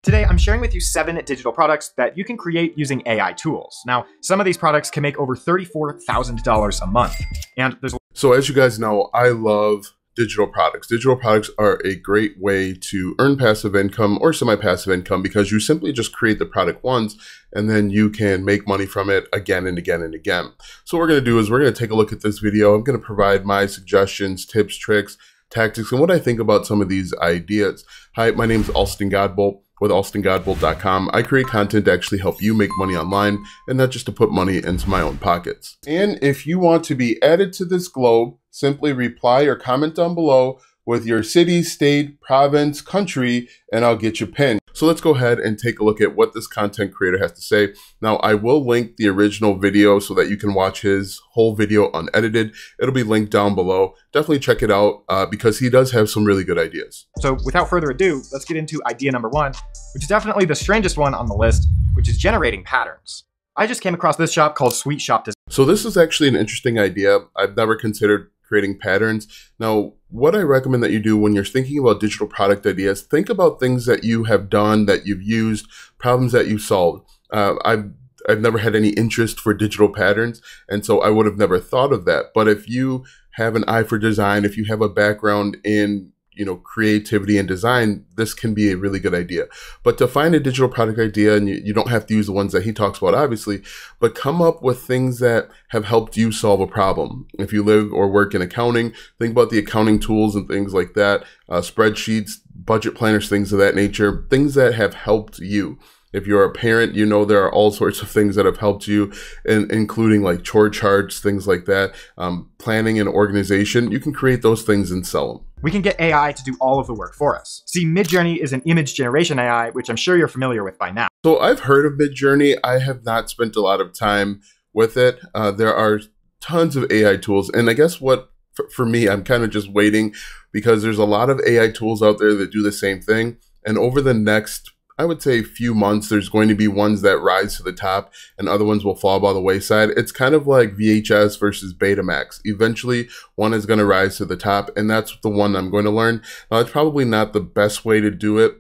Today, I'm sharing with you 7 digital products that you can create using AI tools. Now, some of these products can make over $34,000 a month. So as you guys know, I love digital products. Digital products are a great way to earn passive income or semi-passive income because you simply just create the product once and then you can make money from it again and again and again. So what we're going to do is we're going to take a look at this video. I'm going to provide my suggestions, tips, tricks, tactics, and what I think about some of these ideas. Hi, my name is Alston Godbolt with alstongodbolt.com. I create content to actually help you make money online and not just to put money into my own pockets. And if you want to be added to this globe, simply reply or comment down below with your city, state, province, country, and I'll get you pinned. So let's go ahead and take a look at what this content creator has to say. Now, I will link the original video so that you can watch his whole video unedited. It'll be linked down below. Definitely check it out because he does have some really good ideas. So without further ado, let's get into idea number 1, which is definitely the strangest one on the list, which is generating patterns. I just came across this shop called Sweet Shop Design. So this is actually an interesting idea. I've never considered creating patterns. Now, what I recommend that you do when you're thinking about digital product ideas, think about things that you have done, that you've used, problems that you've solved. I've never had any interest for digital patterns, and so I would have never thought of that. But if you have an eye for design, if you have a background in creativity and design, this can be a really good idea. But to find a digital product idea, and you don't have to use the ones that he talks about, obviously, but come up with things that have helped you solve a problem. If you live or work in accounting, think about the accounting tools and things like that, spreadsheets, budget planners, things of that nature, things that have helped you. If you're a parent, there are all sorts of things that have helped you, including like chore charts, things like that, planning and organization. You can create those things and sell them. We can get AI to do all of the work for us. See, Midjourney is an image generation AI, which I'm sure you're familiar with by now. So I've heard of Midjourney. I have not spent a lot of time with it. There are tons of AI tools. And I guess for me, I'm kind of just waiting because there's a lot of AI tools out there that do the same thing. And over the next, I would say, few months, there's going to be ones that rise to the top and other ones will fall by the wayside. It's kind of like VHS versus Betamax. Eventually, one is going to rise to the top, and that's the one I'm going to learn. Now, it's probably not the best way to do it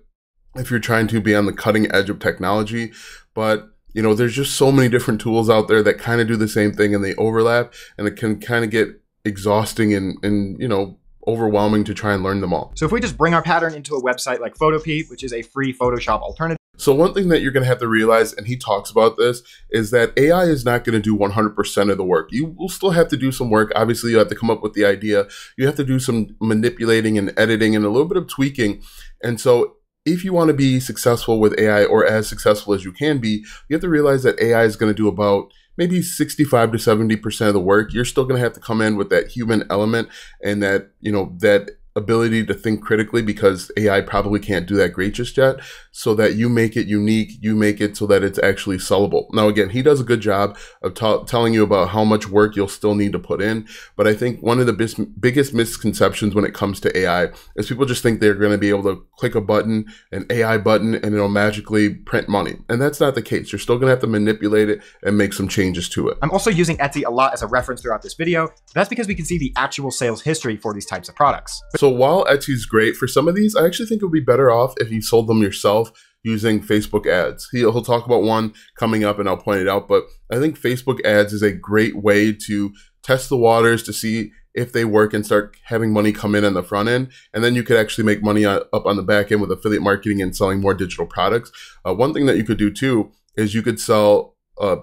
if you're trying to be on the cutting edge of technology, but there's just so many different tools out there that kind of do the same thing and they overlap, and it can kind of get exhausting and overwhelming to try and learn them all. So if we just bring our pattern into a website like Photopea, which is a free Photoshop alternative. So one thing that you're going to have to realize, and he talks about this, is that AI is not going to do 100% of the work. You will still have to do some work. Obviously, you have to come up with the idea. You have to do some manipulating and editing and a little bit of tweaking. And so if you want to be successful with AI, or as successful as you can be, you have to realize that AI is going to do about maybe 65 to 70% of the work. You're still going to have to come in with that human element and that, that ability to think critically, because AI probably can't do that great just yet, so that you make it unique, you make it so that it's actually sellable. Now, again, he does a good job of telling you about how much work you'll still need to put in. But I think one of the biggest misconceptions when it comes to AI is people just think they're going to be able to click a button, an AI button, and it'll magically print money. And that's not the case. You're still going to have to manipulate it and make some changes to it. I'm also using Etsy a lot as a reference throughout this video. That's because we can see the actual sales history for these types of products. So while Etsy's great for some of these, I actually think it would be better off if you sold them yourself using Facebook ads. He'll talk about one coming up and I'll point it out, but I think Facebook ads is a great way to test the waters to see if they work and start having money come in on the front end. And then you could actually make money up on the back end with affiliate marketing and selling more digital products. One thing that you could do too is you could sell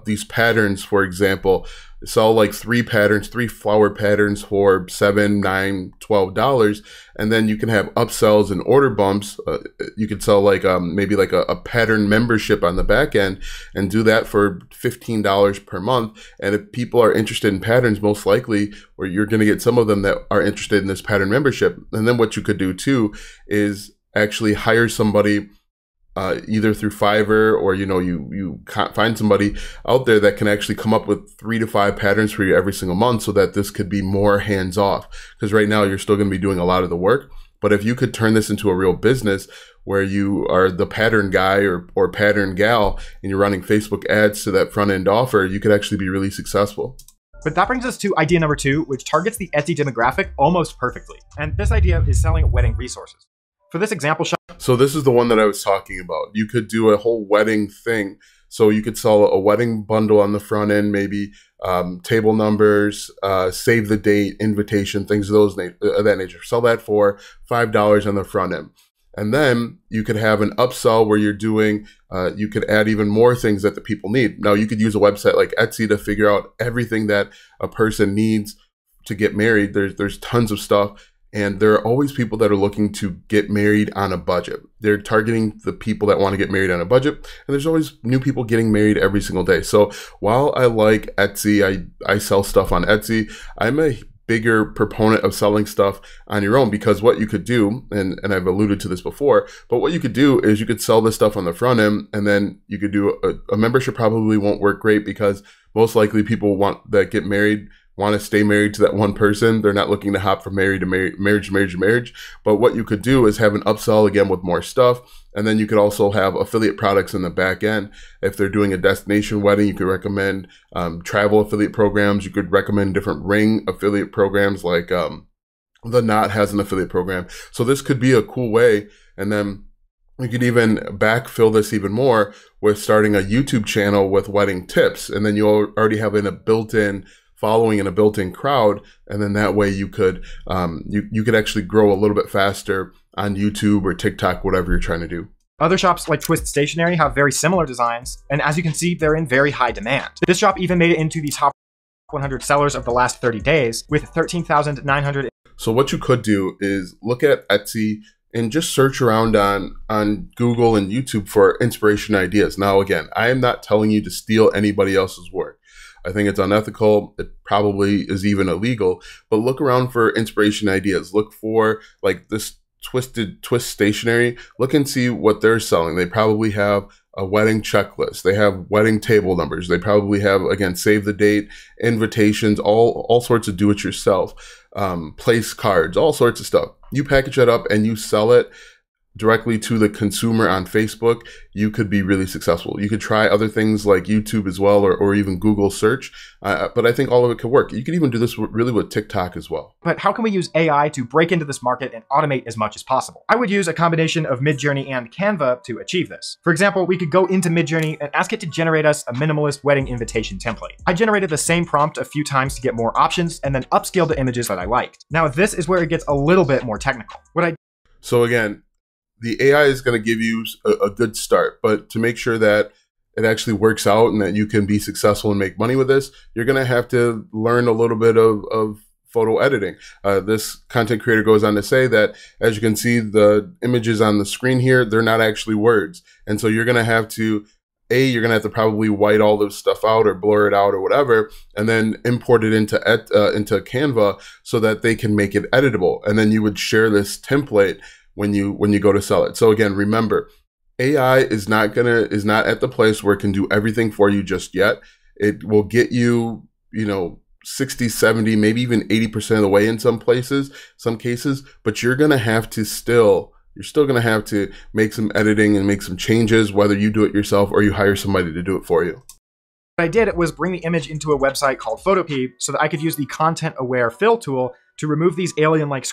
these patterns, for example, sell like 3 flower patterns for $7, $9, $12, and then you can have upsells and order bumps. You could sell like maybe like a pattern membership on the back end and do that for $15 per month. And if people are interested in patterns, most likely, or you're going to get some of them that are interested in this pattern membership. And then what you could do too is actually hire somebody either through Fiverr, or you find somebody out there that can actually come up with 3 to 5 patterns for you every single month, so that this could be more hands off. Because right now you're still going to be doing a lot of the work. But if you could turn this into a real business where you are the pattern guy or pattern gal, and you're running Facebook ads to that front end offer, you could actually be really successful. But that brings us to idea number 2, which targets the Etsy demographic almost perfectly. And this idea is selling wedding resources. For this example shop, So this is the one that I was talking about. You could do a whole wedding thing. So you could sell a wedding bundle on the front end, maybe table numbers, save the date, invitation, things of that nature. Sell that for $5 on the front end. And then you could have an upsell where you're doing, you could add even more things that the people need. Now you could use a website like Etsy to figure out everything that a person needs to get married. There's tons of stuff. And there are always people that are looking to get married on a budget. They're targeting the people that want to get married on a budget. And there's always new people getting married every single day. So while I like Etsy, I sell stuff on Etsy, I'm a bigger proponent of selling stuff on your own, because what you could do, and I've alluded to this before, but what you could do is you could sell this stuff on the front end, and then you could do a membership. Probably won't work great, because most likely people that get married want to stay married to that one person. They're not looking to hop from marriage to marriage. But what you could do is have an upsell again with more stuff. And then you could also have affiliate products in the back end. If they're doing a destination wedding, you could recommend travel affiliate programs. You could recommend different ring affiliate programs, like The Knot has an affiliate program. So this could be a cool way. And then you could even backfill this even more with starting a YouTube channel with wedding tips. And then you already have a built-in following and a built-in crowd, and then that way you could you could actually grow a little bit faster on YouTube or TikTok, whatever you're trying to do. Other shops like Twist Stationery have very similar designs, and as you can see, they're in very high demand. This shop even made it into the top 100 sellers of the last 30 days with 13,900. So what you could do is look at Etsy and just search around on Google and YouTube for inspiration ideas. Now, again, I am not telling you to steal anybody else's work. I think it's unethical. It probably is even illegal. But look around for inspiration ideas. Look for like this Twist Stationery. Look and see what they're selling. They probably have a wedding checklist. They have wedding table numbers. They probably have, again, save the date, invitations, all sorts of do-it-yourself, place cards, all sorts of stuff. You package that up and you sell it directly to the consumer on Facebook, you could be really successful. You could try other things like YouTube as well, or even Google search, but I think all of it could work. You could even do this really with TikTok as well. But how can we use AI to break into this market and automate as much as possible? I would use a combination of Midjourney and Canva to achieve this. For example, we could go into Midjourney and ask it to generate us a minimalist wedding invitation template. I generated the same prompt a few times to get more options and then upscaled the images that I liked. Now, this is where it gets a little bit more technical. So again, the AI is going to give you a good start, but to make sure that it actually works out and that you can be successful and make money with this, you're going to have to learn a little bit of photo editing. This content creator goes on to say that, as you can see, the images on the screen here, they're not actually words. And so you're going to have to, you're going to have to probably white all this stuff out or blur it out or whatever, and then import it into Canva so that they can make it editable. And then you would share this template when you go to sell it. So again, remember, AI is not at the place where it can do everything for you just yet. It will get you, 60, 70, maybe even 80% of the way in some places, some cases, but you're still going to have to make some editing and make some changes, whether you do it yourself or you hire somebody to do it for you. What I did was bring the image into a website called Photopea so that I could use the content-aware fill tool to remove these alien-like.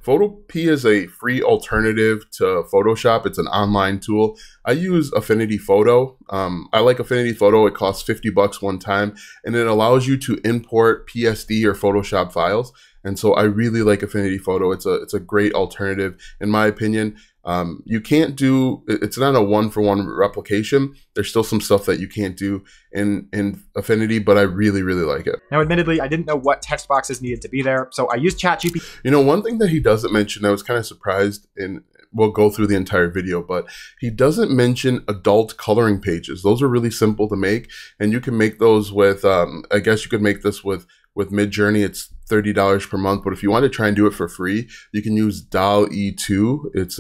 Photopea is a free alternative to Photoshop. It's an online tool. I use Affinity Photo. I like Affinity Photo. It costs $50 one time, and it allows you to import PSD or Photoshop files. And so I really like Affinity Photo. It's a great alternative, in my opinion. It's not a one-for-one replication. There's still some stuff that you can't do in Affinity, but I really, really like it. Now, admittedly, I didn't know what text boxes needed to be there, so I used ChatGPT. One thing that he doesn't mention, I was kind of surprised, and we'll go through the entire video, but he doesn't mention adult coloring pages. Those are really simple to make, and you can make those with, I guess you could make this with Midjourney. It's $30 per month, but if you want to try and do it for free, you can use DALL-E 2. It's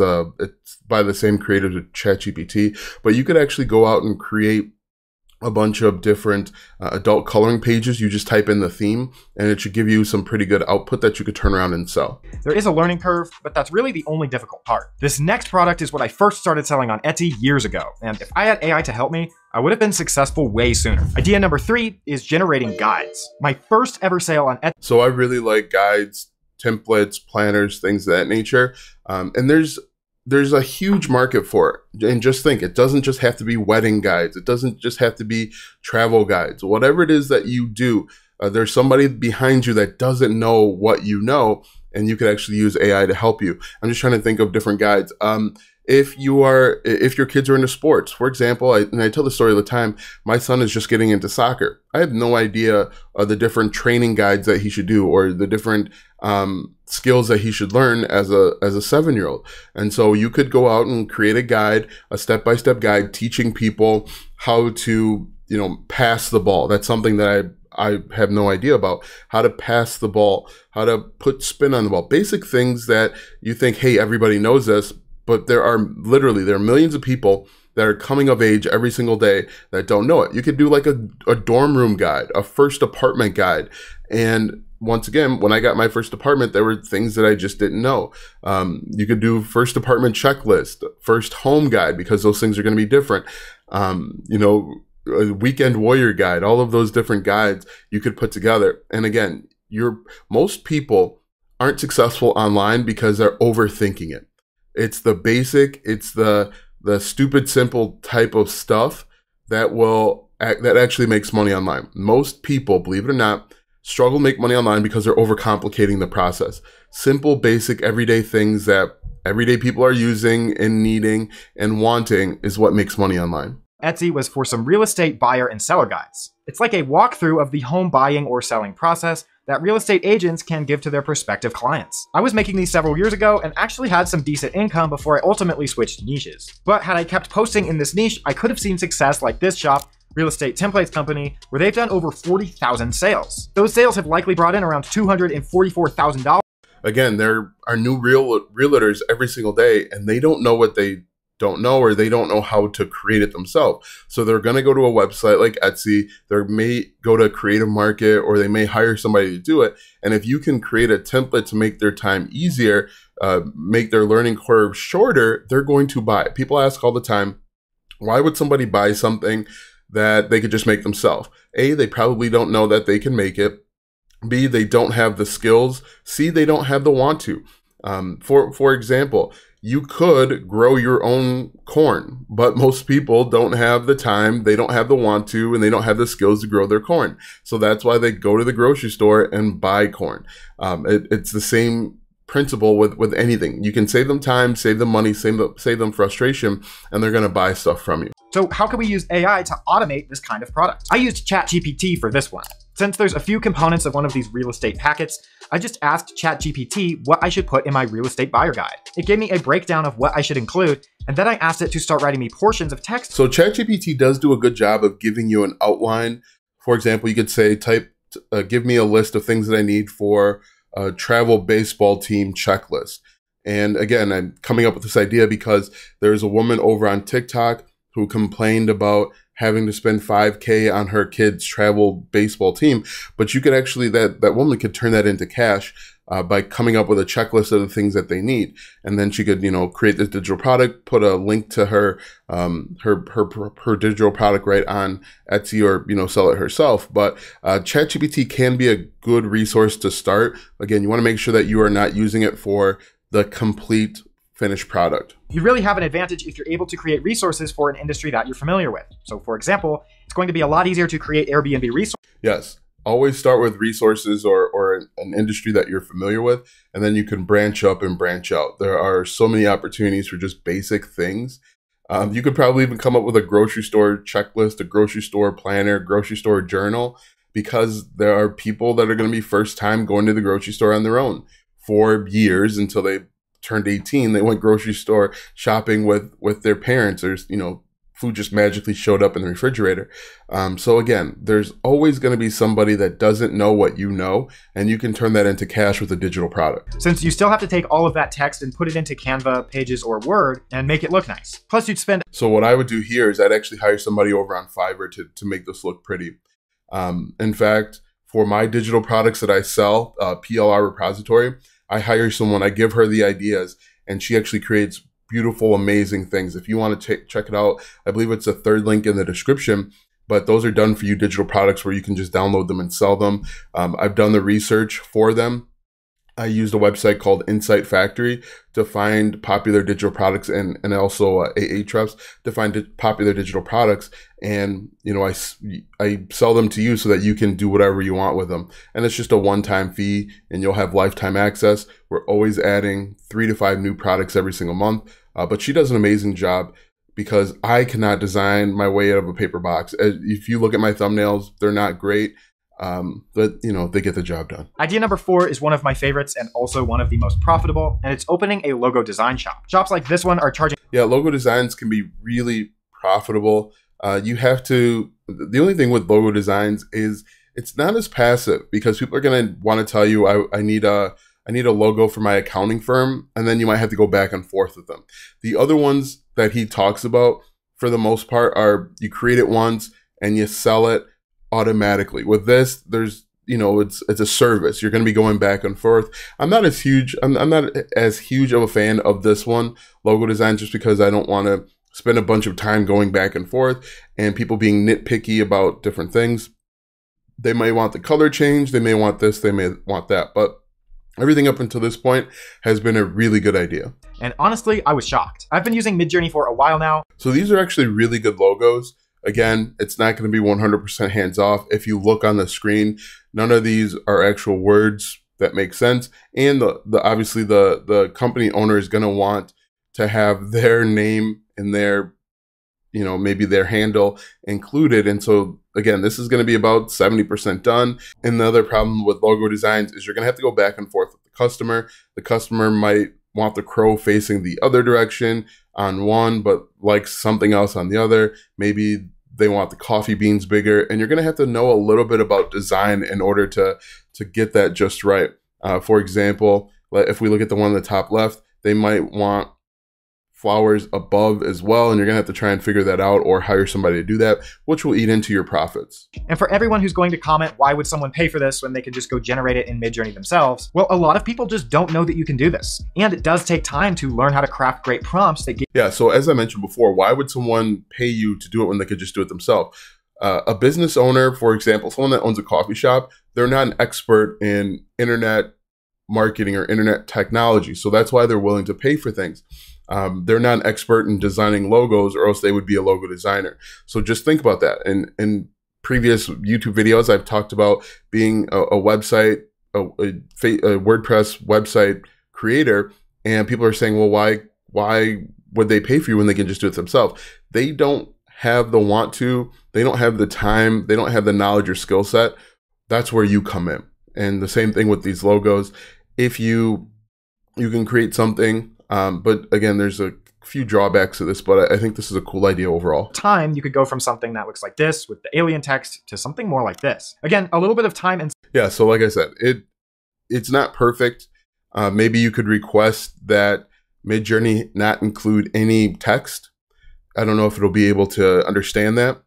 by the same creators as ChatGPT, but you could actually go out and create a bunch of different adult coloring pages. You just type in the theme and it should give you some pretty good output that you could turn around and sell. There is a learning curve, but that's really the only difficult part. This next product is what I first started selling on Etsy years ago, and if I had AI to help me, I would have been successful way sooner. Idea number 3 is generating guides. My first ever sale on Etsy. So I really like guides, templates, planners, things of that nature. And there's there's a huge market for it. And just think, it doesn't just have to be wedding guides. It doesn't just have to be travel guides. Whatever it is that you do, there's somebody behind you that doesn't know what you know, and you could actually use AI to help you. I'm just trying to think of different guides. If your kids are into sports, for example, and I tell the story all the time, my son is just getting into soccer. I have no idea the different training guides that he should do, or the different skills that he should learn as a 7-year-old. And so you could go out and create a guide, a step-by-step guide teaching people how to, pass the ball. That's something that I have no idea about. How to pass the ball, how to put spin on the ball, basic things that you think, hey, everybody knows this. But there are millions of people that are coming of age every single day that don't know it. You could do like a dorm room guide, a first apartment guide. And once again, when I got my first apartment, there were things that I just didn't know. You could do first apartment checklist, first home guide, because those things are going to be different. A weekend warrior guide, all of those different guides you could put together. And again, most people aren't successful online because they're overthinking it. It's the basic, it's the stupid, simple type of stuff that actually makes money online. Most people, believe it or not, struggle to make money online because they're overcomplicating the process. Simple, basic, everyday things that everyday people are using and needing and wanting is what makes money online. Etsy was for some real estate buyer and seller guides. It's like a walkthrough of the home buying or selling process that real estate agents can give to their prospective clients. I was making these several years ago and actually had some decent income before I ultimately switched niches. But had I kept posting in this niche, I could have seen success like this shop, Real Estate Templates Company, where they've done over 40,000 sales. Those sales have likely brought in around $244,000. Again, there are new realtors every single day, and they don't know what they don't know, or they don't know how to create it themselves. So they're going to go to a website like Etsy, they may go to Creative Market, or they may hire somebody to do it. And if you can create a template to make their time easier, make their learning curve shorter, they're going to buy it. People ask all the time, why would somebody buy something that they could just make themselves? A, they probably don't know that they can make it. B, they don't have the skills. C, they don't have the want to. For example, you could grow your own corn, but most people don't have the time, they don't have the want to, and they don't have the skills to grow their corn. So that's why they go to the grocery store and buy corn. It's the same principle with anything. You can save them time, save them money, save them frustration, and they're going to buy stuff from you. So how can we use AI to automate this kind of product? I used ChatGPT for this one. Since there's a few components of one of these real estate packets, I just asked ChatGPT what I should put in my real estate buyer guide. It gave me a breakdown of what I should include, and then I asked it to start writing me portions of text. So ChatGPT does do a good job of giving you an outline. For example, you could say, give me a list of things that I need for a travel baseball team checklist. And again, I'm coming up with this idea because there's a woman over on TikTok who complained about having to spend $5,000 on her kids' travel baseball team. But you could actually, that woman could turn that into cash by coming up with a checklist of the things that they need. And then she could, create this digital product, put a link to her digital product right on Etsy, or, sell it herself. But ChatGPT can be a good resource to start. Again, you want to make sure that you are not using it for the complete finished product. You really have an advantage if you're able to create resources for an industry that you're familiar with. So for example, it's going to be a lot easier to create Airbnb resources. Yes. Always start with resources or an industry that you're familiar with, and then you can branch up and branch out. There are so many opportunities for just basic things. You could probably even come up with a grocery store checklist, a grocery store planner, grocery store journal, because there are people that are going to be first time going to the grocery store on their own. For years until they turned 18, they went grocery store shopping with their parents. There's, food just magically showed up in the refrigerator. So again, there's always going to be somebody that doesn't know what you know, and you can turn that into cash with a digital product. Since you still have to take all of that text and put it into Canva, Pages, or Word and make it look nice. Plus you'd spend... So what I would do here is I'd actually hire somebody over on Fiverr to make this look pretty. In fact, for my digital products that I sell, PLR repository, I hire someone, I give her the ideas, and she actually creates beautiful, amazing things. If you want to check it out, I believe it's the third link in the description, but those are done for you digital products where you can just download them and sell them. I've done the research for them. I used a website called Insight Factory to find popular digital products and also Ahrefs to find popular digital products. And, you know, I sell them to you so that you can do whatever you want with them. And it's just a one-time fee and you'll have lifetime access. We're always adding 3 to 5 new products every single month. But she does an amazing job because I cannot design my way out of a paper box. If you look at my thumbnails, they're not great. But you know, they get the job done. Idea number 4 is one of my favorites and also one of the most profitable, and it's opening a logo design shop. Shops like this one are charging. Yeah, logo designs can be really profitable. You have to, the only thing with logo designs is it's not as passive because people are going to want to tell you, I need a logo for my accounting firm. And then you might have to go back and forth with them. The other ones that he talks about for the most part are you create it once and you sell it automatically. With this, there's, you know, it's a service. You're going to be going back and forth. I'm not as huge of a fan of this one, logo design, just because I don't want to spend a bunch of time going back and forth and people being nitpicky about different things. They may want the color change. They may want this. They may want that. But everything up until this point has been a really good idea. And honestly, I was shocked. I've been using Midjourney for a while now. So these are actually really good logos. Again, it's not going to be 100% hands off. If you look on the screen, none of these are actual words that make sense. And obviously the company owner is going to want to have their name and their, you know, maybe their handle included. And so again, this is going to be about 70% done. And the other problem with logo designs is you're going to have to go back and forth with the customer. The customer might want the crow facing the other direction on one, but like something else on the other. Maybe they want the coffee beans bigger, and you're going to have to know a little bit about design in order to get that just right. For example, if we look at the one on the top left, they might want flowers above as well, and you're gonna have to try and figure that out or hire somebody to do that, which will eat into your profits. And for everyone who's going to comment, why would someone pay for this when they can just go generate it in Midjourney themselves? Well, a lot of people just don't know that you can do this. And it does take time to learn how to craft great prompts that give. Yeah, so as I mentioned before, why would someone pay you to do it when they could just do it themselves? A business owner, for example, someone that owns a coffee shop, they're not an expert in internet marketing or internet technology. So that's why they're willing to pay for things. They're not an expert in designing logos, or else they would be a logo designer. So just think about that. In previous YouTube videos, I've talked about being a website, a WordPress website creator, and people are saying, well, why would they pay for you when they can just do it themselves? They don't have the want to, they don't have the time, they don't have the knowledge or skill set. That's where you come in. And the same thing with these logos. If you can create something, but again, there's a few drawbacks to this, but I think this is a cool idea overall. Time, you could go from something that looks like this with the alien text to something more like this. Again, a little bit of time and yeah. So like I said, it's not perfect. Maybe you could request that Midjourney not include any text. I don't know if it'll be able to understand that.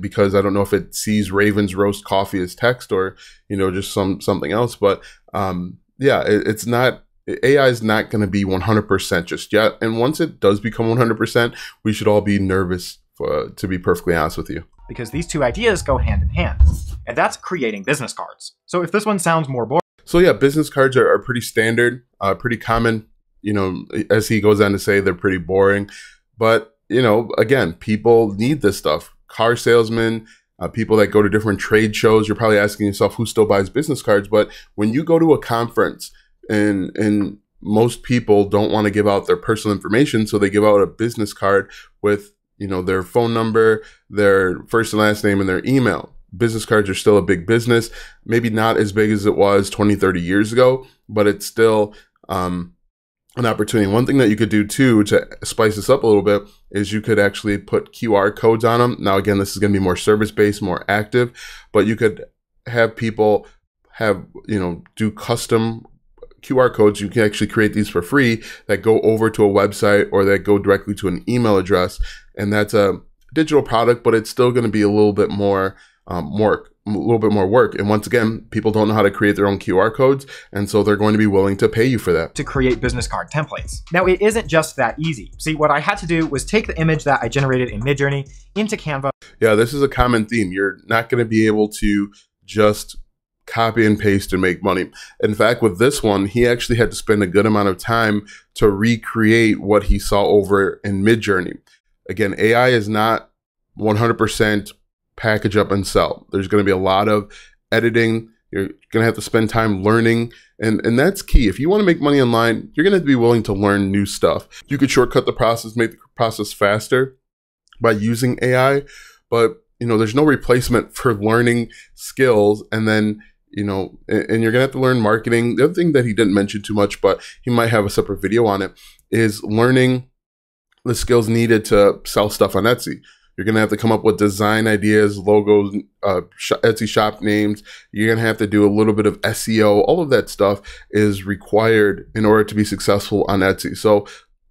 Because I don't know if it sees Raven's roast coffee as text or, you know, just something else. But yeah, it's not, AI is not going to be 100% just yet. And once it does become 100%, we should all be nervous, to be perfectly honest with you. Because these two ideas go hand in hand, and that's creating business cards. So if this one sounds more boring. So yeah, business cards are pretty standard, pretty common. You know, as he goes on to say, they're pretty boring. But, you know, again, people need this stuff. Car salesmen, people that go to different trade shows, you're probably asking yourself who still buys business cards. But when you go to a conference and most people don't want to give out their personal information, so they give out a business card with, you know, their phone number, their first and last name, and their email. Business cards are still a big business, maybe not as big as it was 20, 30 years ago, but it's still an opportunity. One thing that you could do too to spice this up a little bit is you could actually put QR codes on them. Now, again, this is going to be more service-based, more active, but you could have people have, you know, do custom QR codes. You can actually create these for free that go over to a website or that go directly to an email address. And that's a digital product, but it's still going to be a little bit more work. And once again, people don't know how to create their own QR codes, and so they're going to be willing to pay you for that. To create business card templates. Now, it isn't just that easy. See, what I had to do was take the image that I generated in Midjourney into Canva. Yeah, this is a common theme. You're not going to be able to just copy and paste and make money. In fact, with this one, he actually had to spend a good amount of time to recreate what he saw over in Midjourney. Again, AI is not 100% package up and sell. There's going to be a lot of editing. You're going to have to spend time learning. And that's key. If you want to make money online, you're going to have to be willing to learn new stuff. You could shortcut the process, make the process faster by using AI, but there's no replacement for learning skills. And then, and you're going to have to learn marketing. The other thing that he didn't mention too much, but he might have a separate video on it, is learning the skills needed to sell stuff on Etsy. You're going to have to come up with design ideas, logos, Etsy shop names. You're going to have to do a little bit of SEO. All of that stuff is required in order to be successful on Etsy. So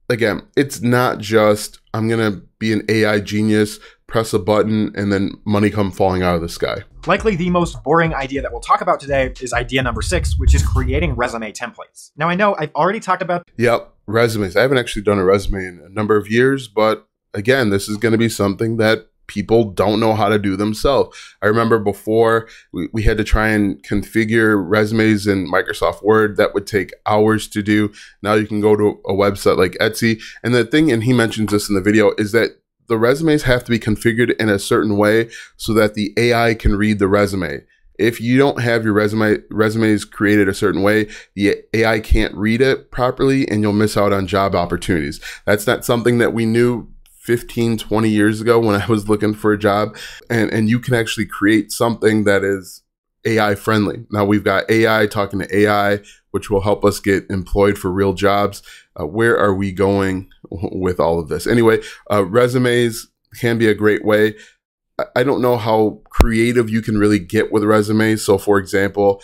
again, it's not just, I'm going to be an AI genius, press a button, and then money come falling out of the sky. Likely the most boring idea that we'll talk about today is idea number 6, which is creating resume templates. Now I know I've already talked about... Yep, resumes. I haven't actually done a resume in a number of years, but again, this is going to be something that people don't know how to do themselves. I remember before we had to try and configure resumes in Microsoft Word. That would take hours to do. Now you can go to a website like Etsy. And the thing, and he mentions this in the video, is that the resumes have to be configured in a certain way so that the AI can read the resume. If you don't have your resumes created a certain way, the AI can't read it properly and you'll miss out on job opportunities. That's not something that we knew 15, 20 years ago when I was looking for a job. And you can actually create something that is AI friendly. Now we've got AI talking to AI, which will help us get employed for real jobs. Where are we going with all of this? Anyway, resumes can be a great way. I don't know how creative you can really get with resumes. So for example,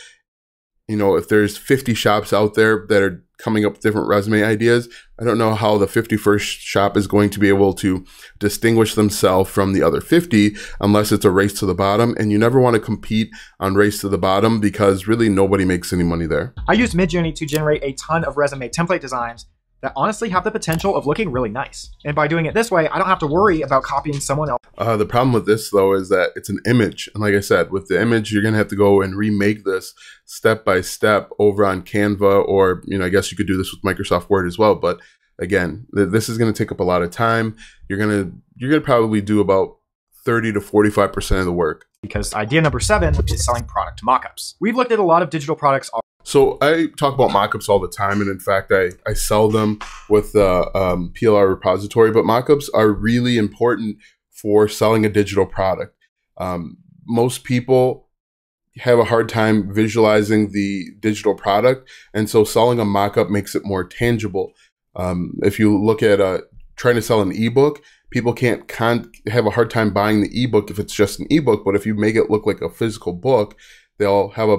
if there's 50 shops out there that are coming up with different resume ideas, I don't know how the 51st shop is going to be able to distinguish themselves from the other 50 unless it's a race to the bottom. And you never want to compete on race to the bottom because really nobody makes any money there. I use Midjourney to generate a ton of resume template designs that honestly have the potential of looking really nice. And by doing it this way, I don't have to worry about copying someone else. The problem with this, though, is that it's an image. And like I said, with the image, you're going to have to go and remake this step by step over on Canva, or, I guess you could do this with Microsoft Word as well. But again, this is going to take up a lot of time. You're going to probably do about 30 to 45% of the work. Because idea number 7 is selling product mockups. We've looked at a lot of digital products. So I talk about mockups all the time, and in fact, I sell them with the PLR repository, but mockups are really important for selling a digital product. Most people have a hard time visualizing the digital product, and so selling a mockup makes it more tangible. If you look at trying to sell an ebook, people can't have a hard time buying the ebook if it's just an ebook, but if you make it look like a physical book, they'll have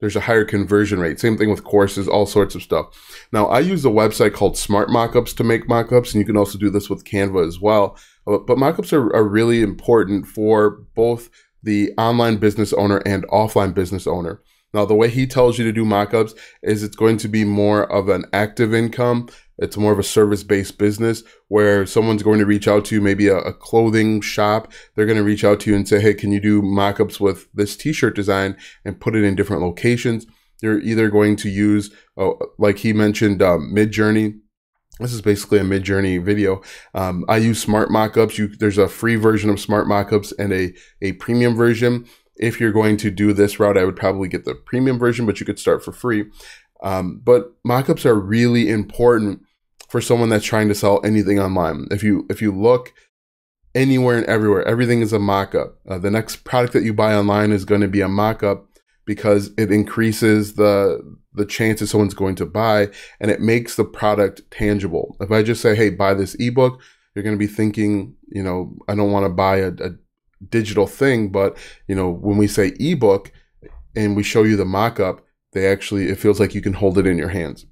there's a higher conversion rate. Same thing with courses, all sorts of stuff. Now, I use a website called Smart Mockups to make mockups, and you can also do this with Canva as well. But mockups are really important for both the online business owner and offline business owner. Now, the way he tells you to do mockups is it's going to be more of an active income. It's more of a service-based business where someone's going to reach out to you, maybe a clothing shop. They're going to reach out to you and say, hey, can you do mockups with this t-shirt design and put it in different locations? You're either going to use, like he mentioned, Midjourney. This is basically a Midjourney video. I use Smart Mockups. There's a free version of Smart Mockups and a premium version. If you're going to do this route, I would probably get the premium version, but you could start for free. But mockups are really important for someone that's trying to sell anything online. If you look anywhere and everywhere, everything is a mockup. The next product that you buy online is going to be a mockup because it increases the chances someone's going to buy, and it makes the product tangible. If I just say, hey, buy this ebook, you're going to be thinking, I don't want to buy a digital thing, but when we say ebook and we show you the mockup, it feels like you can hold it in your hands.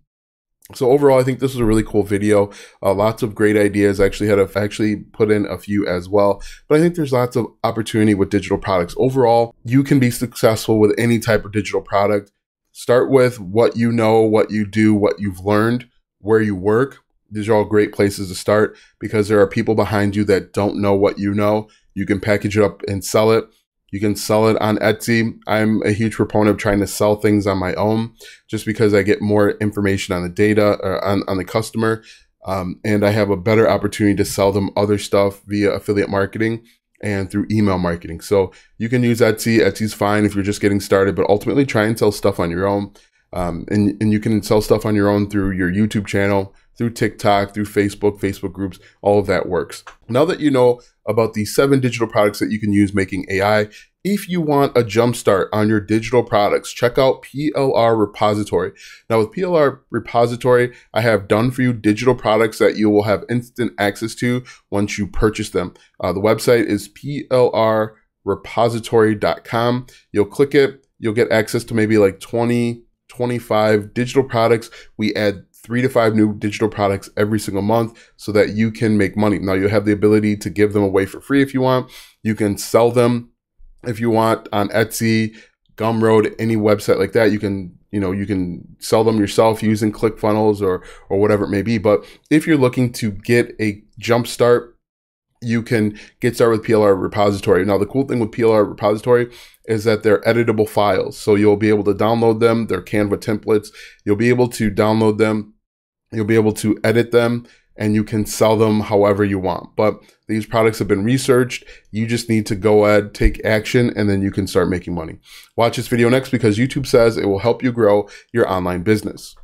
So overall, I think this was a really cool video. Lots of great ideas. I actually put in a few as well, but I think there's lots of opportunity with digital products. Overall, you can be successful with any type of digital product. Start with what you know, what you do, what you've learned, where you work. These are all great places to start because there are people behind you that don't know what you know. You can package it up and sell it. You can sell it on Etsy. I'm a huge proponent of trying to sell things on my own just because I get more information on the data, on the customer. And I have a better opportunity to sell them other stuff via affiliate marketing and through email marketing. So you can use Etsy. Etsy's fine if you're just getting started, but ultimately try and sell stuff on your own. And you can sell stuff on your own through your YouTube channel, through TikTok, through Facebook groups. All of that works. Now that you know about the 7 digital products that you can use making AI, if you want a jumpstart on your digital products, check out PLR Repository. Now with PLR Repository, I have done for you digital products that you will have instant access to once you purchase them. The website is plrrepository.com. You'll click it, you'll get access to maybe like 20, 25 digital products. We add 3 to 5 new digital products every single month so that you can make money. Now you have the ability to give them away for free if you want. You can sell them if you want on Etsy, Gumroad, any website like that. You can sell them yourself using ClickFunnels or whatever it may be. But if you're looking to get a jump start, you can get started with PLR Repository. Now, the cool thing with PLR Repository is that they're editable files. So you'll be able to download them. They're Canva templates. You'll be able to download them. You'll be able to edit them, and you can sell them however you want. But these products have been researched. You just need to go ahead, take action, and then you can start making money. Watch this video next because YouTube says it will help you grow your online business.